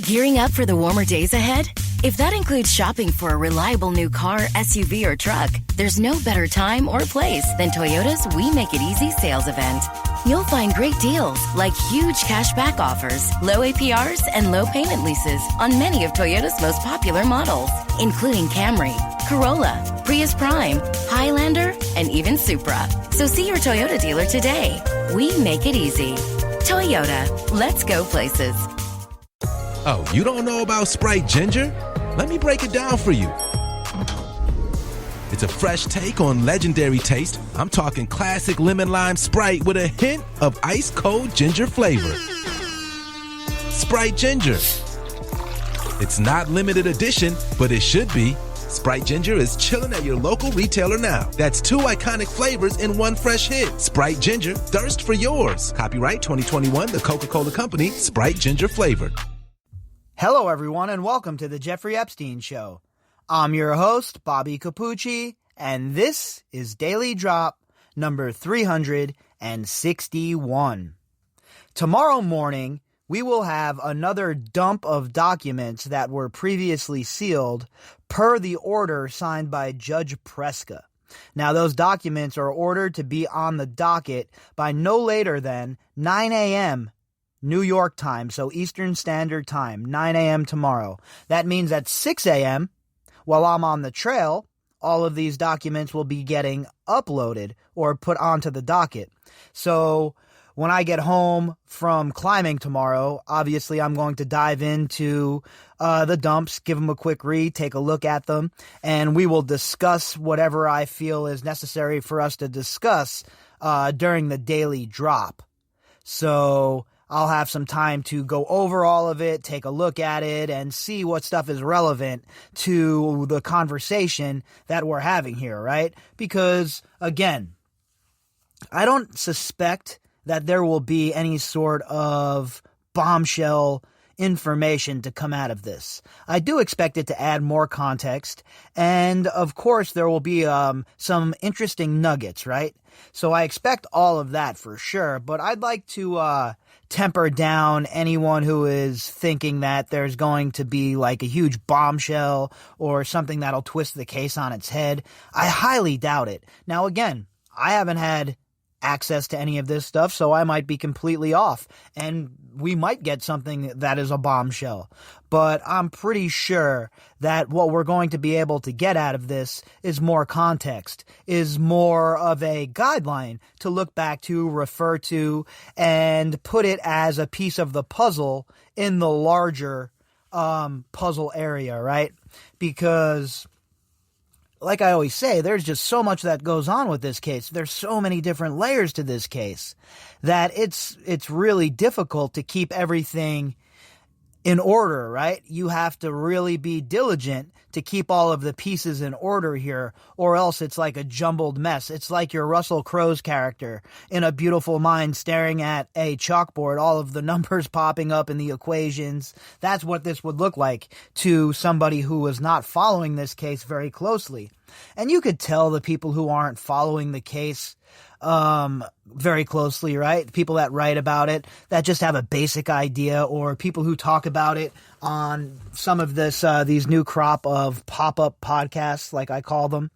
Gearing up for the warmer days ahead? If that includes shopping for a reliable new car, SUV, or truck, there's no better time or place than Toyota's We Make It Easy sales event. You'll find great deals like huge cash back offers, low APRs, and low payment leases on many of Toyota's most popular models, including Camry, Corolla, Prius Prime, Highlander, and even Supra. So see your Toyota dealer today. We make it easy. Toyota, let's go places. Oh, you don't know about Sprite Ginger? Let me break it down for you. It's a fresh take on legendary taste. I'm talking classic lemon lime Sprite with a hint of ice cold ginger flavor. Sprite Ginger. It's not limited edition, but it should be. Sprite Ginger is chilling at your local retailer now. That's 2 iconic flavors in one fresh hit. Sprite Ginger, thirst for yours. Copyright 2021, The Coca-Cola Company, Sprite Ginger flavored. Hello, everyone, and welcome to the Jeffrey Epstein Show. I'm your host, Bobbycapucci, and this is Daily Drop number 361. Tomorrow morning, we will have another dump of documents that were previously sealed per the order signed by Judge Preska. Now, those documents are ordered to be on the docket by no later than 9 a.m. New York time, so Eastern Standard Time, 9 a.m. tomorrow. That means at 6 a.m., while I'm on the trail, all of these documents will be getting uploaded or put onto the docket. So when I get home from climbing tomorrow, obviously I'm going to dive into the dumps, give them a quick read, take a look at them, and we will discuss whatever I feel is necessary for us to discuss during the daily drop. So I'll have some time to go over all of it, take a look at it, and see what stuff is relevant to the conversation that we're having here, right? Because, again, I don't suspect that there will be any sort of bombshell information to come out of this. I do expect it to add more context, and of course there will be some interesting nuggets, right? So I expect all of that for sure, but I'd like to temper down anyone who is thinking that there's going to be like a huge bombshell or something that'll twist the case on its head. I highly doubt it. Now again, I haven't had access to any of this stuff, so I might be completely off, and we might get something that is a bombshell. But I'm pretty sure that what we're going to be able to get out of this is more context, is more of a guideline to look back to, refer to, and put it as a piece of the puzzle in the larger puzzle area, right? Because like I always say, there's just so much that goes on with this case. There's so many different layers to this case that it's really difficult to keep everything in order, right? You have to really be diligent to keep all of the pieces in order here, or else it's like a jumbled mess. It's like your Russell Crowe's character in A Beautiful Mind staring at a chalkboard, all of the numbers popping up in the equations. That's what this would look like to somebody who was not following this case very closely. And you could tell the people who aren't following the case very closely, right? People that write about it, that just have a basic idea, or people who talk about it on some of these new crop of pop-up podcasts, like I call them.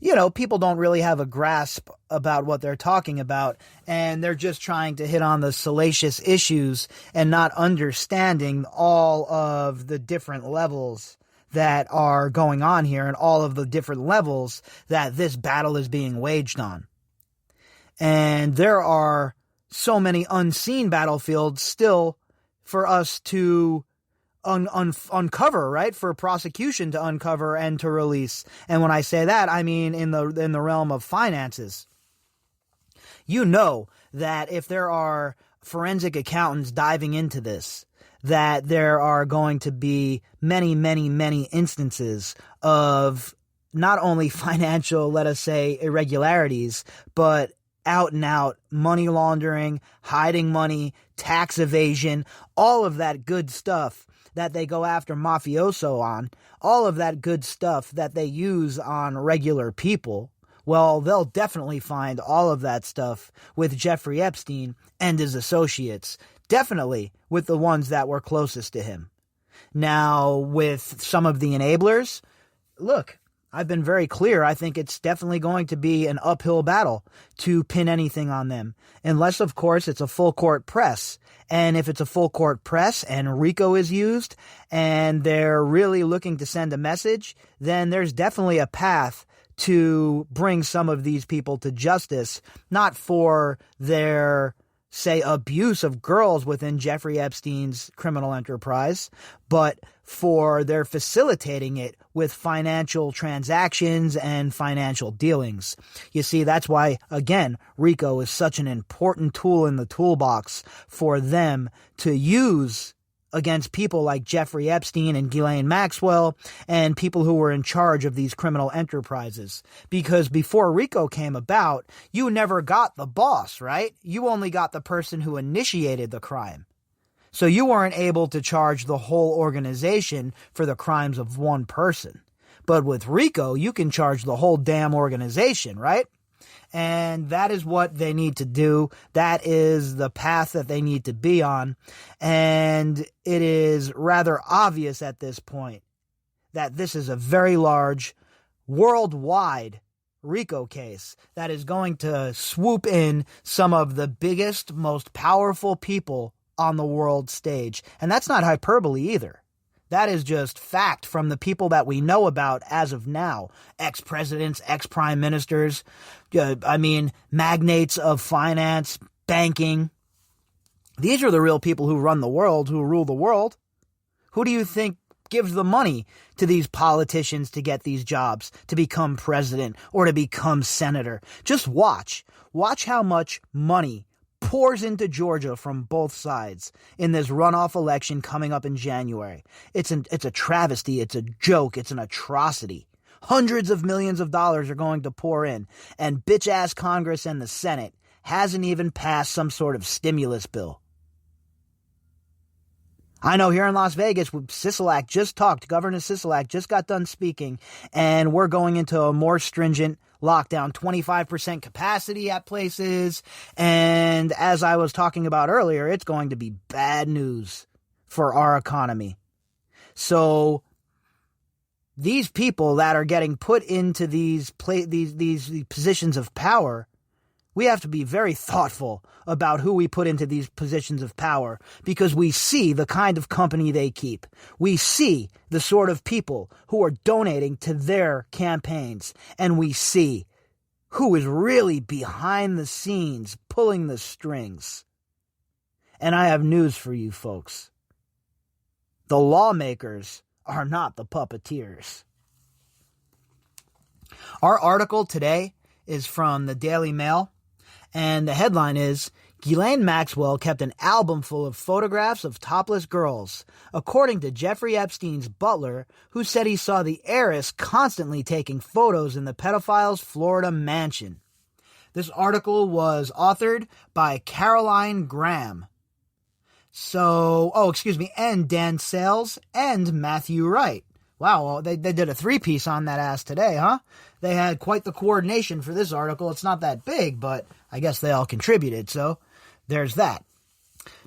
You know, people don't really have a grasp about what they're talking about, and they're just trying to hit on the salacious issues and not understanding all of the different levels that are going on here and all of the different levels that this battle is being waged on. And there are so many unseen battlefields still for us to uncover, right? For prosecution to uncover and to release. And when I say that, I mean in the realm of finances. You know that if there are forensic accountants diving into this, that there are going to be many, many, many instances of not only financial, let us say, irregularities, but out and out money laundering, hiding money, tax evasion, all of that good stuff that they go after mafioso on, all of that good stuff that they use on regular people. Well, they'll definitely find all of that stuff with Jeffrey Epstein and his associates. Definitely with the ones that were closest to him. Now, with some of the enablers, look, I've been very clear. I think it's definitely going to be an uphill battle to pin anything on them. Unless, of course, it's a full court press. And if it's a full court press and RICO is used and they're really looking to send a message, then there's definitely a path to bring some of these people to justice, not for their, say, abuse of girls within Jeffrey Epstein's criminal enterprise, but for their facilitating it with financial transactions and financial dealings. You see, that's why, again, RICO is such an important tool in the toolbox for them to use against people like Jeffrey Epstein and Ghislaine Maxwell and people who were in charge of these criminal enterprises. Because before RICO came about, you never got the boss, right? You only got the person who initiated the crime. So you weren't able to charge the whole organization for the crimes of one person. But with RICO, you can charge the whole damn organization, right? And that is what they need to do. That is the path that they need to be on. And it is rather obvious at this point that this is a very large, worldwide RICO case that is going to swoop in some of the biggest, most powerful people on the world stage. And that's not hyperbole either. That is just fact from the people that we know about as of now. Ex-presidents, ex-prime ministers, magnates of finance, banking. These are the real people who run the world, who rule the world. Who do you think gives the money to these politicians to get these jobs, to become president or to become senator? Just watch. Watch how much money pours into Georgia from both sides in this runoff election coming up in January. It's a travesty. It's a joke. It's an atrocity. Hundreds of millions of dollars are going to pour in, and bitch-ass Congress and the Senate hasn't even passed some sort of stimulus bill. I know here in Las Vegas, Governor Sisolak just got done speaking, and we're going into a more stringent lockdown, 25% capacity at places, and as I was talking about earlier, it's going to be bad news for our economy. So these people that are getting put into these positions of power, we have to be very thoughtful about who we put into these positions of power, because we see the kind of company they keep. We see the sort of people who are donating to their campaigns, and we see who is really behind the scenes pulling the strings. And I have news for you folks. The lawmakers are not the puppeteers. Our article today is from the Daily Mail, and the headline is, Ghislaine Maxwell kept an album full of photographs of topless girls, according to Jeffrey Epstein's butler, who said he saw the heiress constantly taking photos in the pedophile's Florida mansion. This article was authored by Caroline Graham. And Dan Sales and Matthew Wright. Wow, well, they did a three-piece on that ass today, huh? They had quite the coordination for this article. It's not that big, but I guess they all contributed, so there's that.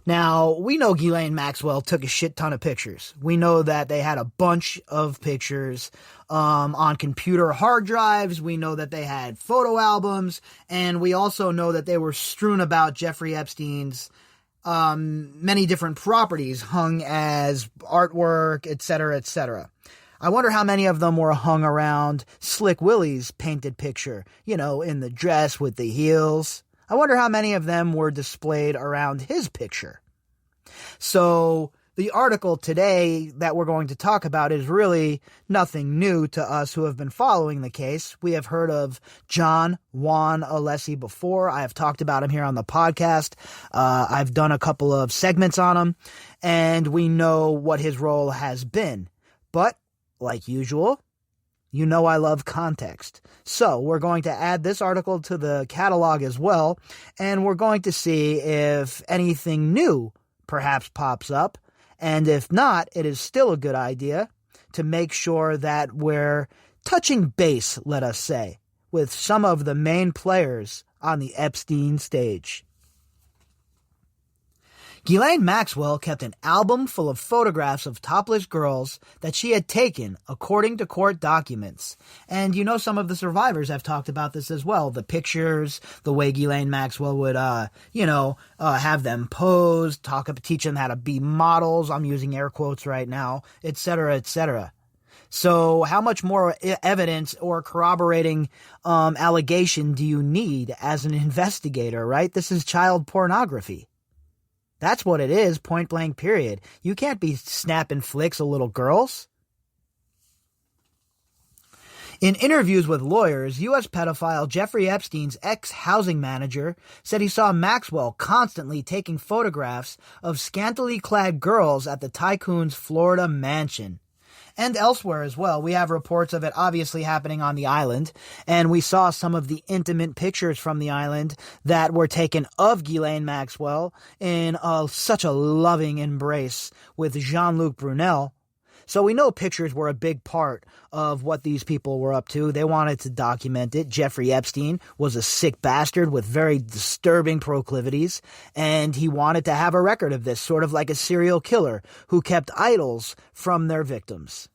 Now, we know Ghislaine Maxwell took a shit ton of pictures. We know that they had a bunch of pictures on computer hard drives. We know that they had photo albums, and we also know that they were strewn about Jeffrey Epstein's many different properties, hung as artwork, etc., etc. I wonder how many of them were hung around Slick Willie's painted picture, in the dress with the heels. I wonder how many of them were displayed around his picture. So the article today that we're going to talk about is really nothing new to us who have been following the case. We have heard of Juan Alessi before. I have talked about him here on the podcast. I've done a couple of segments on him, and we know what his role has been. But like usual, I love context. So we're going to add this article to the catalog as well, and we're going to see if anything new perhaps pops up. And if not, it is still a good idea to make sure that we're touching base, let us say, with some of the main players on the Epstein stage. Ghislaine Maxwell kept an album full of photographs of topless girls that she had taken, according to court documents. And some of the survivors have talked about this as well. The pictures, the way Ghislaine Maxwell would, have them pose, teach them how to be models. I'm using air quotes right now, etc., etc. So how much more evidence or corroborating allegation do you need as an investigator, right? This is child pornography. That's what it is, point blank period. You can't be snapping flicks of little girls. In interviews with lawyers, U.S. pedophile Jeffrey Epstein's ex-housing manager said he saw Maxwell constantly taking photographs of scantily clad girls at the tycoon's Florida mansion. And elsewhere as well. We have reports of it obviously happening on the island, and we saw some of the intimate pictures from the island that were taken of Ghislaine Maxwell in such a loving embrace with Jean-Luc Brunel. So we know pictures were a big part of what these people were up to. They wanted to document it. Jeffrey Epstein was a sick bastard with very disturbing proclivities, and he wanted to have a record of this, sort of like a serial killer who kept idols from their victims.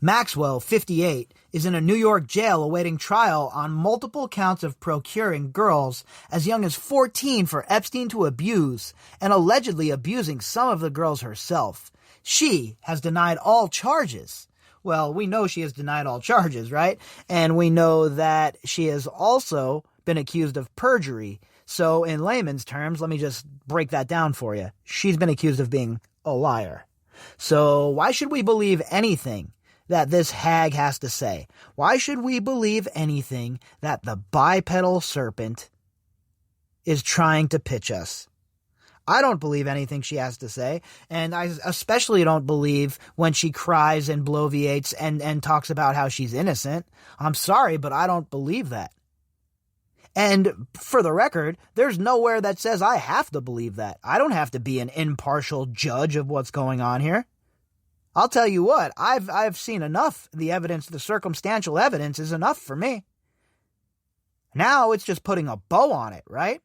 Maxwell, 58, is in a New York jail awaiting trial on multiple counts of procuring girls as young as 14 for Epstein to abuse and allegedly abusing some of the girls herself. She has denied all charges. Well, we know she has denied all charges, right? And we know that she has also been accused of perjury. So in layman's terms, let me just break that down for you. She's been accused of being a liar. So why should we believe anything that this hag has to say? Why should we believe anything that the bipedal serpent is trying to pitch us? I don't believe anything she has to say, and I especially don't believe when she cries and bloviates and talks about how she's innocent. I'm sorry, but I don't believe that. And for the record, there's nowhere that says I have to believe that. I don't have to be an impartial judge of what's going on here. I'll tell you what, I've seen enough. The evidence, the circumstantial evidence is enough for me. Now it's just putting a bow on it, right?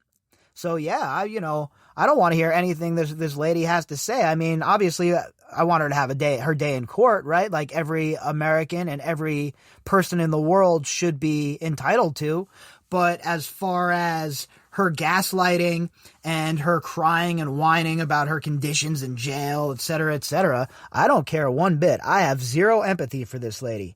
So yeah, I don't want to hear anything this lady has to say. I mean, obviously, I want her to have her day in court, right? Like every American and every person in the world should be entitled to. But as far as her gaslighting and her crying and whining about her conditions in jail, etc., I don't care one bit. I have zero empathy for this lady.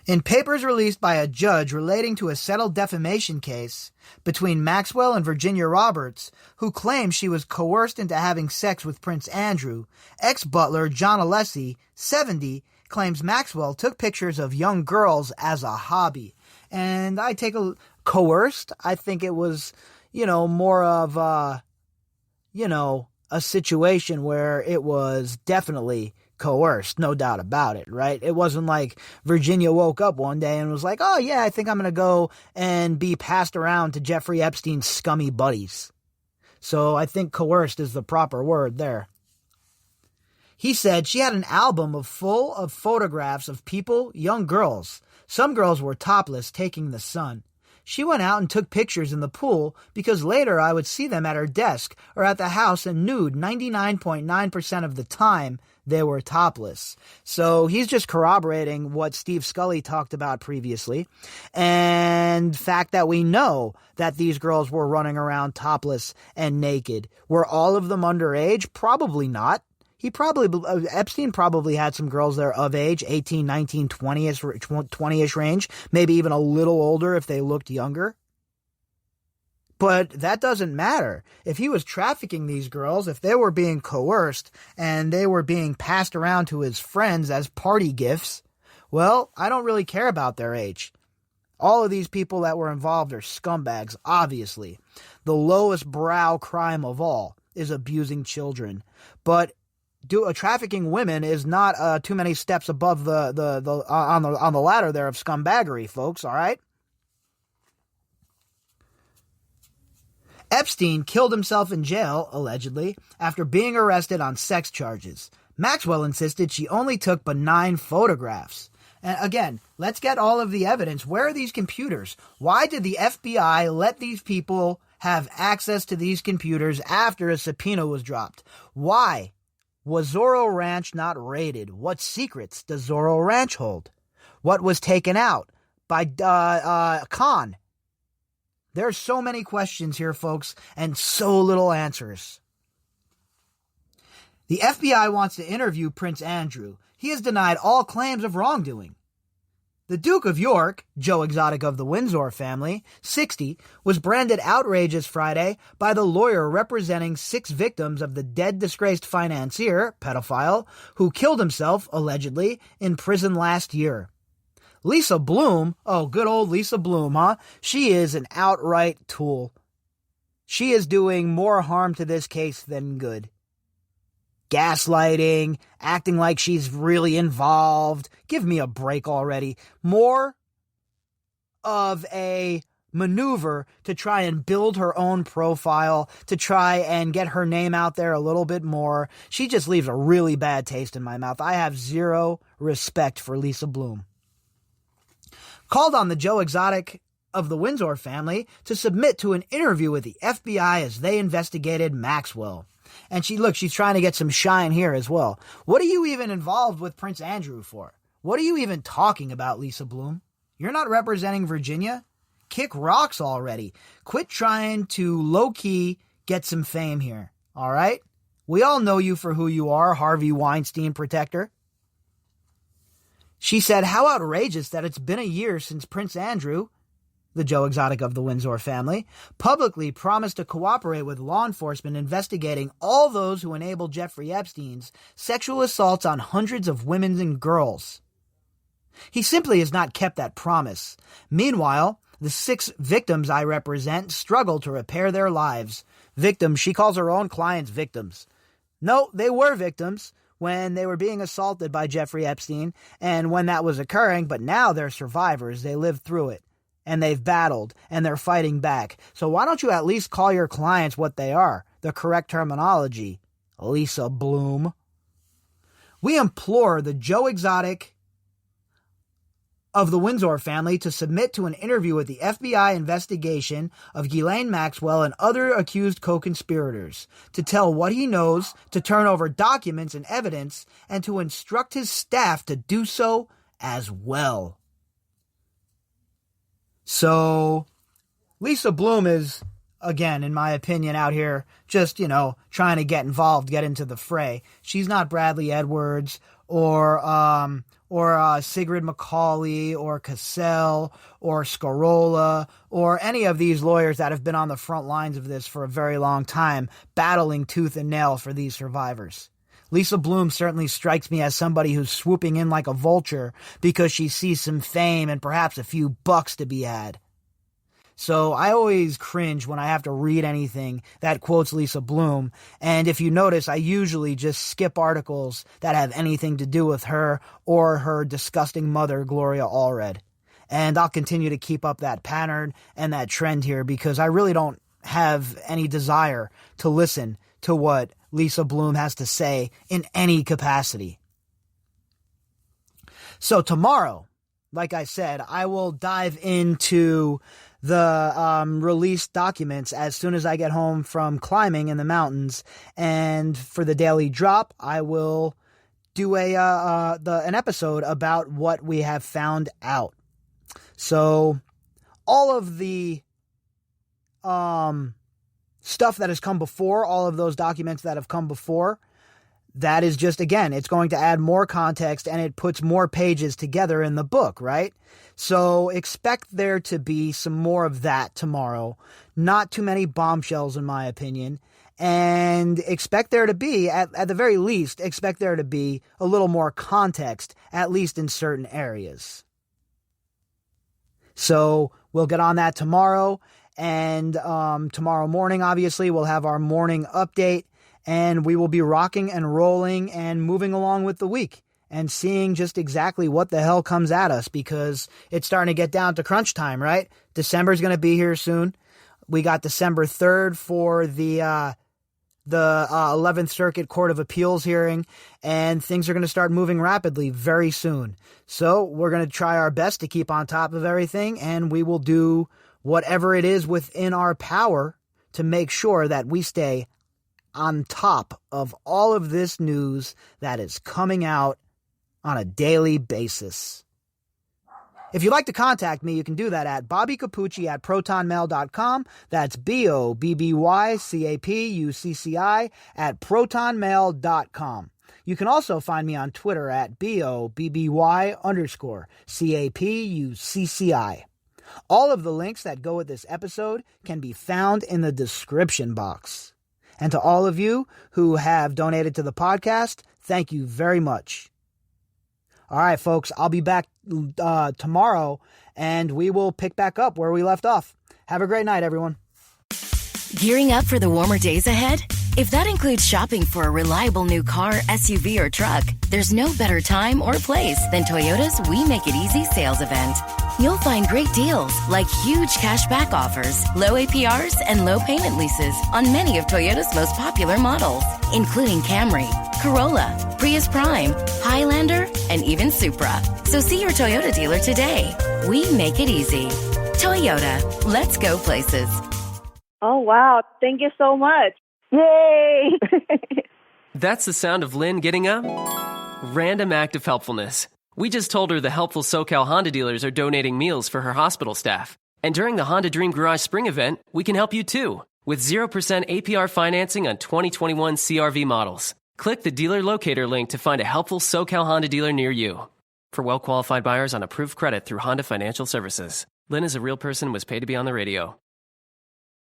In papers released by a judge relating to a settled defamation case between Maxwell and Virginia Roberts, who claimed she was coerced into having sex with Prince Andrew, ex-butler John Alessi, 70, claims Maxwell took pictures of young girls as a hobby. And I take coerced. I think it was, more of, a situation where it was definitely coerced, no doubt about it, right? It wasn't like Virginia woke up one day and was like, oh yeah, I think I'm going to go and be passed around to Jeffrey Epstein's scummy buddies. So I think coerced is the proper word there. He said she had an album full of photographs of people, young girls. Some girls were topless, taking the sun. She went out and took pictures in the pool because later I would see them at her desk or at the house and nude 99.9% of the time they were topless. So he's just corroborating what Steve Scully talked about previously. And the fact that we know that these girls were running around topless and naked. Were all of them underage? Probably not. Epstein probably had some girls there of age, 18, 19, 20-ish range, maybe even a little older if they looked younger. But that doesn't matter. If he was trafficking these girls, if they were being coerced and they were being passed around to his friends as party gifts, well, I don't really care about their age. All of these people that were involved are scumbags, obviously. The lowest brow crime of all is abusing children. But trafficking women is not too many steps above on the ladder there of scumbaggery, folks, all right? Epstein killed himself in jail, allegedly, after being arrested on sex charges. Maxwell insisted she only took benign photographs. And again, let's get all of the evidence. Where are these computers? Why did the FBI let these people have access to these computers after a subpoena was dropped? Why was Zorro Ranch not raided? What secrets does Zorro Ranch hold? What was taken out by Khan? There's so many questions here, folks, and so little answers. The FBI wants to interview Prince Andrew. He has denied all claims of wrongdoing. The Duke of York, Joe Exotic of the Windsor family, 60, was branded outrageous Friday by the lawyer representing 6 victims of the dead disgraced financier, pedophile, who killed himself, allegedly, in prison last year. Lisa Bloom, oh, good old Lisa Bloom, huh? She is an outright tool. She is doing more harm to this case than good. Gaslighting, acting like she's really involved. Give me a break already. More of a maneuver to try and build her own profile, to try and get her name out there a little bit more. She just leaves a really bad taste in my mouth. I have zero respect for Lisa Bloom. Called on the Joe Exotic of the Windsor family to submit to an interview with the FBI as they investigated Maxwell. And she's trying to get some shine here as well. What are you even involved with Prince Andrew for? What are you even talking about, Lisa Bloom? You're not representing Virginia? Kick rocks already. Quit trying to low-key get some fame here, all right? We all know you for who you are, Harvey Weinstein protector. She said, how outrageous that it's been a year since Prince Andrew, the Joe Exotic of the Windsor family, publicly promised to cooperate with law enforcement investigating all those who enabled Jeffrey Epstein's sexual assaults on hundreds of women and girls. He simply has not kept that promise. Meanwhile, the 6 victims I represent struggle to repair their lives. Victims, she calls her own clients victims. No, they were victims when they were being assaulted by Jeffrey Epstein and when that was occurring, but now they're survivors. They lived through it. And they've battled, and they're fighting back. So why don't you at least call your clients what they are? The correct terminology. Lisa Bloom. We implore the Joe Exotic of the Windsor family to submit to an interview with the FBI investigation of Ghislaine Maxwell and other accused co-conspirators, to tell what he knows, to turn over documents and evidence, and to instruct his staff to do so as well. So, Lisa Bloom is, again, in my opinion, out here just, trying to get involved, get into the fray. She's not Bradley Edwards or Sigrid McCauley or Cassell or Scarola or any of these lawyers that have been on the front lines of this for a very long time, battling tooth and nail for these survivors. Lisa Bloom certainly strikes me as somebody who's swooping in like a vulture because she sees some fame and perhaps a few bucks to be had. So I always cringe when I have to read anything that quotes Lisa Bloom. And if you notice, I usually just skip articles that have anything to do with her or her disgusting mother, Gloria Allred. And I'll continue to keep up that pattern and that trend here because I really don't have any desire to listen to what Lisa Bloom has to say in any capacity. So tomorrow, like I said, I will dive into the released documents as soon as I get home from climbing in the mountains. And for the daily drop, I will do an episode about what we have found out. So all of the stuff that has come before, all of those documents that have come before, that is just, again, it's going to add more context and it puts more pages together in the book, right? So expect there to be some more of that tomorrow. Not too many bombshells, in my opinion. And expect there to be, at the very least, expect there to be a little more context, at least in certain areas. So we'll get on that tomorrow. And tomorrow morning, obviously, we'll have our morning update. And we will be rocking and rolling and moving along with the week and seeing just exactly what the hell comes at us because it's starting to get down to crunch time, right? December's going to be here soon. We got December 3rd for the the 11th Circuit Court of Appeals hearing, and things are going to start moving rapidly very soon. So we're going to try our best to keep on top of everything, and we will do whatever it is within our power to make sure that we stay on top of all of this news that is coming out on a daily basis. If you'd like to contact me, you can do that at bobbycapucci@protonmail.com. That's BOBBYCAPUCCI at protonmail.com. You can also find me on Twitter at BOBBY_CAPUCCI. All of the links that go with this episode can be found in the description box. And to all of you who have donated to the podcast, thank you very much. All right, folks, I'll be back tomorrow, and we will pick back up where we left off. Have a great night, everyone. Gearing up for the warmer days ahead? If that includes shopping for a reliable new car, SUV, or truck, there's no better time or place than Toyota's We Make It Easy sales event. You'll find great deals like huge cash back offers, low APRs, and low payment leases on many of Toyota's most popular models, including Camry, Corolla, Prius Prime, Highlander, and even Supra. So see your Toyota dealer today. We make it easy. Toyota, let's go places. Oh, wow. Thank you so much. Yay! That's the sound of Lynn getting a random act of helpfulness. We just told her the helpful SoCal Honda dealers are donating meals for her hospital staff. And during the Honda Dream Garage Spring event, we can help you too, with 0% APR financing on 2021 CRV models. Click the dealer locator link to find a helpful SoCal Honda dealer near you. For well-qualified buyers on approved credit through Honda Financial Services. Lynn is a real person and was paid to be on the radio.